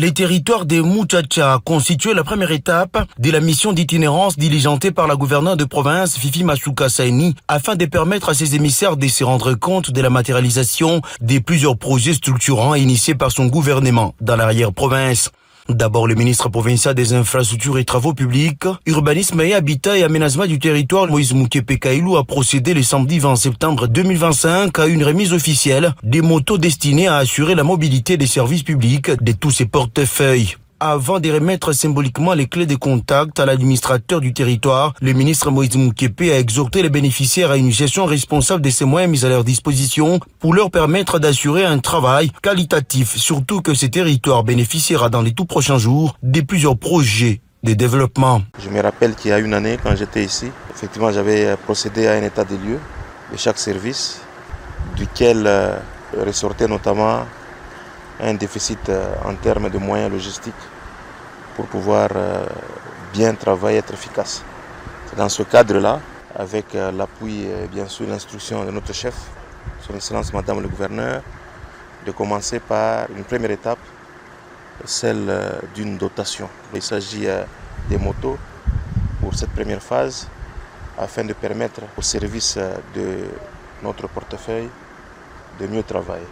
Les territoires des Muchacha constituaient la première étape de la mission d'itinérance diligentée par la gouverneure de province Fifi Masuka Saini afin de permettre à ses émissaires de se rendre compte de la matérialisation de plusieurs projets structurants initiés par son gouvernement dans l'arrière-province. D'abord, le ministre provincial des infrastructures et travaux publics, urbanisme et habitat et aménagement du territoire, Moïse Moukepe Kailou, a procédé le samedi 20 septembre 2025 à une remise officielle des motos destinées à assurer la mobilité des services publics de tous ces portefeuilles. Avant de remettre symboliquement les clés de contact à l'administrateur du territoire, le ministre Moïse Moukepe a exhorté les bénéficiaires à une gestion responsable de ces moyens mis à leur disposition pour leur permettre d'assurer un travail qualitatif, surtout que ce territoire bénéficiera dans les tout prochains jours de plusieurs projets de développement. Je me rappelle qu'il y a une année, quand j'étais ici, effectivement j'avais procédé à un état des lieux de chaque service, duquel ressortait notamment un déficit en termes de moyens logistiques pour pouvoir bien travailler et être efficace. C'est dans ce cadre-là, avec l'appui et bien sûr l'instruction de notre chef, son Excellence Madame le Gouverneur, de commencer par une première étape, celle d'une dotation. Il s'agit des motos pour cette première phase, afin de permettre au service de notre portefeuille de mieux travailler.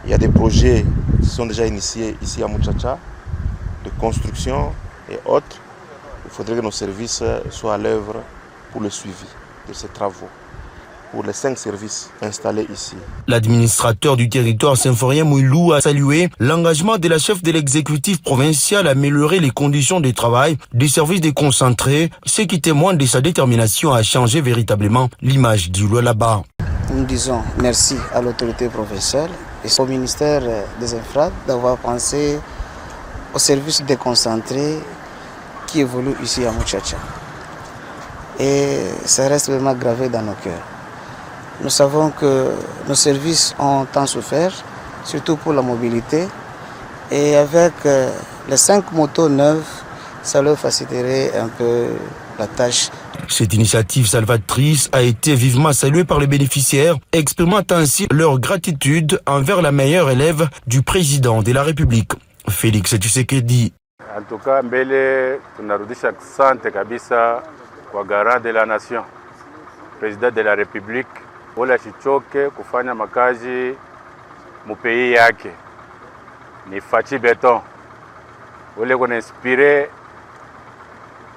Il y a des projets qui sont déjà initiés ici à Muchacha, de construction et autres. Il faudrait que nos services soient à l'œuvre pour le suivi de ces travaux, pour les 5 services installés ici. L'administrateur du territoire Symphorien Mouilou a salué l'engagement de la chef de l'exécutif provincial à améliorer les conditions de travail des services déconcentrés, ce qui témoigne de sa détermination à changer véritablement l'image du Lualaba. Nous disons merci à l'autorité provinciale et au ministère des Infra d'avoir pensé aux services déconcentrés qui évoluent ici à Muchacha. Et ça reste vraiment gravé dans nos cœurs. Nous savons que nos services ont tant souffert, surtout pour la mobilité. Et avec les 5 motos neuves, ça leur faciliterait un peu la tâche. Cette initiative salvatrice a été vivement saluée par les bénéficiaires, exprimant ainsi leur gratitude envers la meilleure élève du président de la République, Félix Tshisekedi. En tout cas, mbele tunarudisha asante kabisa kwa garant de la nation, président de la République, wala sichoke kufanya makazi mupei yake. Ni Fachi Beton, wale kuna inspire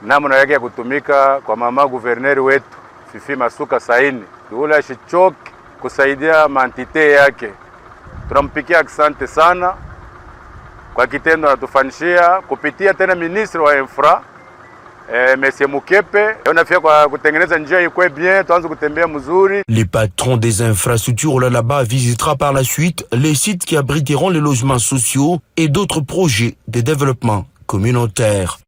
namna yake ya kutumika kwa mama guverneri wetu Fifi Masuka Saini, wala sichoke kusaidia mantite yake. Tunampikia asante sana kwa kitendo anatufanishia kupitia tena ministre wa infra Monsieur Moukepe, onafia kwa kutengeneza njia ikwe bien, tuanze kutembea mzuri. Les patrons des infrastructures là-bas visitera par la suite les sites qui abriteront les logements sociaux et d'autres projets de développement communautaire.